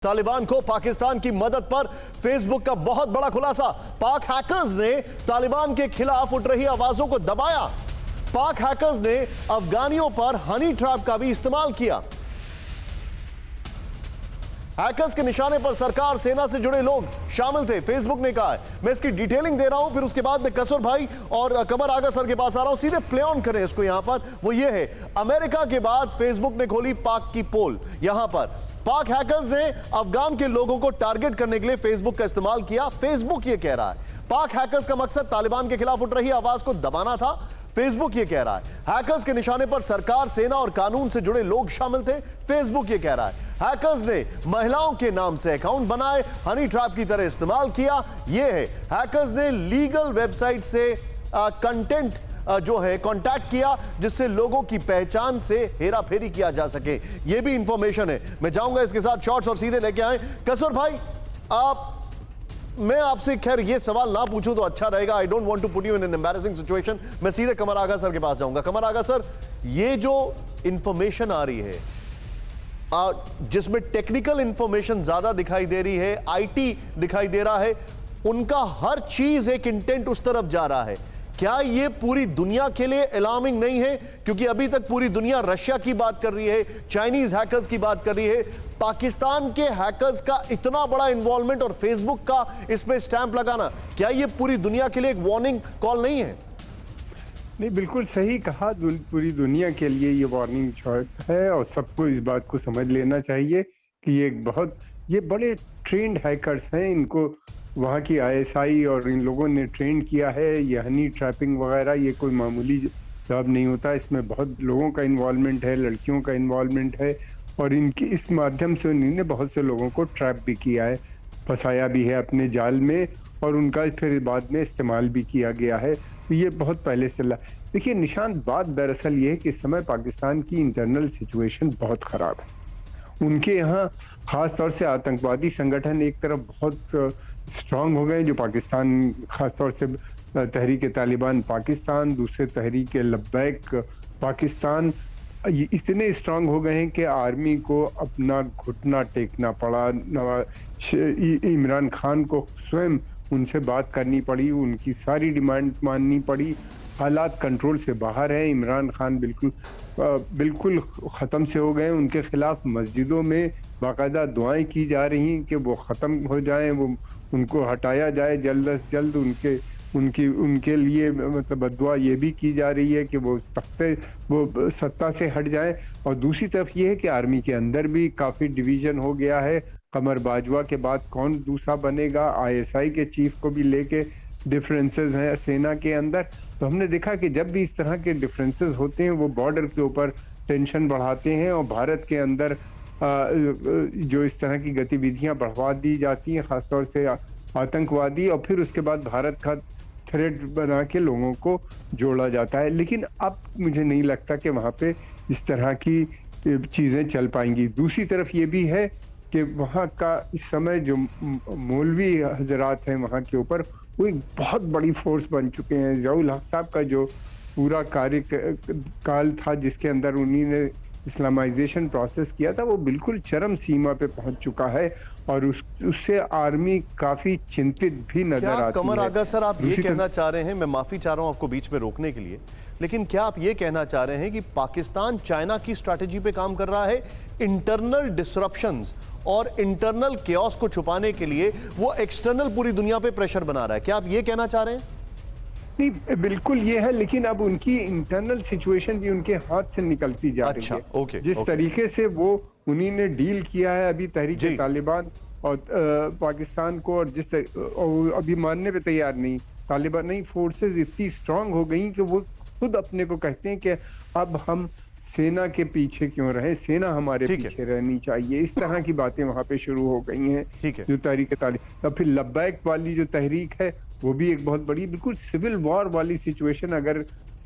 तालिबान को पाकिस्तान की मदद पर फेसबुक का बहुत बड़ा खुलासा। पाक हैकर्स ने तालिबान के खिलाफ उठ रही आवाजों को दबाया। पाक हैकर्स ने अफगानियों पर हनी ट्रैप का भी इस्तेमाल किया। हैकर्स के निशाने पर सरकार, सेना से जुड़े लोग शामिल थे, फेसबुक ने कहा है। मैं इसकी डिटेलिंग दे रहा हूं, फिर उसके बाद में कसर भाई और कमर आगा सर के पास आ रहा हूं। सीधे प्ले ऑन करें इसको। यहां पर वो ये है, अमेरिका के बाद फेसबुक ने खोली पाक की पोल। यहां पर पाक हैकर्स ने अफगान के लोगों को टारगेट करने के लिए फेसबुक का इस्तेमाल किया। फेसबुक ये कह रहा है पाक हैकर्स का मकसद तालिबान के खिलाफ उठ रही आवाज को दबाना था। फेसबुक ये कह रहा है हैकर्स के निशाने पर सरकार, सेना और कानून से जुड़े लोग शामिल थे। फेसबुक ये कह रहा है हैकर्स ने महिलाओं के नाम से अकाउंट बनाए, हनी ट्रैप की तरह इस्तेमाल किया। यह है हैकर्स ने लीगल वेबसाइट से कंटेंट जो है कांटेक्ट किया, जिससे लोगों की पहचान से हेरा फेरी किया जा सके। यह भी इंफॉर्मेशन है। मैं जाऊंगा इसके साथ शॉर्ट्स और सीधे लेके आए कसर भाई। मैं आपसे खैर ये सवाल ना पूछूं तो अच्छा रहेगा। I don't want to put you in an embarrassing situation. मैं सीधे कमर आगा सर के पास जाऊंगा। कमर आगा सर, ये जो इंफॉर्मेशन आ रही है जिसमें टेक्निकल इंफॉर्मेशन ज्यादा दिखाई दे रही है, आईटी दिखाई दे रहा है, उनका हर चीज एक इंटेंट उस तरफ जा रहा है। क्या ये पूरी दुनिया के लिए अलार्मिंग नहीं है? क्योंकि अभी तक पूरी दुनिया रशिया की बात कर रही है, चाइनीज हैकर्स की बात कर रही है। पाकिस्तान के हैकर्स का इतना बड़ा इन्वॉल्वमेंट और फेसबुक का इसमें स्टैंप लगाना, क्या ये पूरी दुनिया के लिए एक वार्निंग कॉल नहीं है? नहीं, बिल्कुल सही कहा। पूरी दुनिया के लिए ये वार्निंग शॉट है और सबको इस बात को समझ लेना चाहिए कि ये बड़े ट्रेंड हैकर्स हैं। इनको वहाँ की आईएसआई और इन लोगों ने ट्रेन किया है। ये हनी ट्रैपिंग वगैरह ये कोई मामूली जॉब नहीं होता। इसमें बहुत लोगों का इन्वॉल्वमेंट है, लड़कियों का इन्वॉल्वमेंट है और इनकी इस माध्यम से उन्होंने बहुत से लोगों को ट्रैप भी किया है, फंसाया भी है अपने जाल में और उनका फिर बाद में इस्तेमाल भी किया गया है। तो ये बहुत पहले से चला। देखिए निशांत, बात दरअसल ये है कि इस समय पाकिस्तान की इंटरनल सिचुएशन बहुत ख़राब है। उनके यहाँ ख़ास तौर से आतंकवादी संगठन एक तरफ बहुत स्ट्रांग हो गए, जो पाकिस्तान ख़ास तौर से तहरीक तालिबान पाकिस्तान, दूसरे तहरीक लब्बैक पाकिस्तान, इतने स्ट्रांग हो गए हैं कि आर्मी को अपना घुटना टेकना पड़ा। इमरान खान को स्वयं उनसे बात करनी पड़ी, उनकी सारी डिमांड माननी पड़ी। हालात कंट्रोल से बाहर है। इमरान खान बिल्कुल ख़त्म से हो गए। उनके खिलाफ मस्जिदों में बाकायदा दुआएं की जा रही हैं कि वो ख़त्म हो जाएं, वो उनको हटाया जाए जल्द से जल्द। उनके लिए मतलब बद्दुआ ये भी की जा रही है कि वो सत्ता से हट जाए। और दूसरी तरफ ये है कि आर्मी के अंदर भी काफ़ी डिवीज़न हो गया है। कमर बाजवा के बाद कौन दूसरा बनेगा, आईएसआई के चीफ को भी लेके डिफरेंसेस हैं सेना के अंदर। तो हमने देखा कि जब भी इस तरह के डिफरेंसेस होते हैं वो बॉर्डर के ऊपर टेंशन बढ़ाते हैं और भारत के अंदर जो इस तरह की गतिविधियां बढ़वा दी जाती हैं, खासतौर से आतंकवादी, और फिर उसके बाद भारत का थ्रेट बना के लोगों को जोड़ा जाता है। लेकिन अब मुझे नहीं लगता कि वहाँ पे इस तरह की चीज़ें चल पाएंगी। दूसरी तरफ ये भी है कि वहाँ का इस समय जो मौलवी हजरात हैं वहाँ के ऊपर, वो एक बहुत बड़ी फोर्स बन चुके हैं। ज़ियाउल हक साहब का जो पूरा कार्यकाल था जिसके अंदर उन्होंने इस्लामाइजेशन प्रोसेस किया था, वो बिल्कुल चरम सीमा पे पहुंच चुका है और उससे आर्मी काफ़ी चिंतित भी नजर आती है। कमर आगा सर, आप ये कहना चाह रहे हैं, मैं माफ़ी चाह रहा हूं आपको बीच में रोकने के लिए, लेकिन क्या आप ये कहना चाह रहे हैं कि पाकिस्तान चाइना की स्ट्रैटेजी पे काम कर रहा है? इंटरनल डिसरप्शंस और इंटरनल केओस को छुपाने के लिए वो एक्सटर्नल पूरी दुनिया पे प्रेशर बना रहा है, क्या आप ये कहना चाह रहे हैं? नहीं, बिल्कुल ये है, लेकिन अब उनकी इंटरनल सिचुएशन भी उनके हाथ से निकलती जा रही है। जिस तरीके से वो उन्हीं ने डील किया है अभी तहरीक तालिबान और पाकिस्तान को, और अभी मानने पे तैयार नहीं तालिबान, नहीं फोर्सेस इतनी स्ट्रांग हो गई कि वो खुद अपने को कहते हैं कि अब हम सेना के पीछे क्यों रहे, सेना हमारे पीछे रहनी चाहिए। इस तरह की बातें वहाँ पे शुरू हो गई हैं जो तहरीक तालिबान। अब फिर लब्बैक वाली जो तहरीक है वो भी एक बहुत बड़ी, बिल्कुल सिविल वॉर वाली सिचुएशन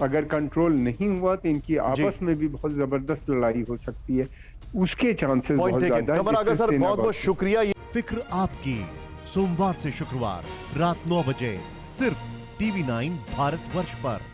अगर कंट्रोल नहीं हुआ तो इनकी आपस में भी बहुत जबरदस्त लड़ाई हो सकती है। उसके चांसेस बहुत ज्यादा हैं। सर बहुत बहुत शुक्रिया। फिक्र आपकी, सोमवार से शुक्रवार रात 9 बजे सिर्फ TV9 भारतवर्ष पर।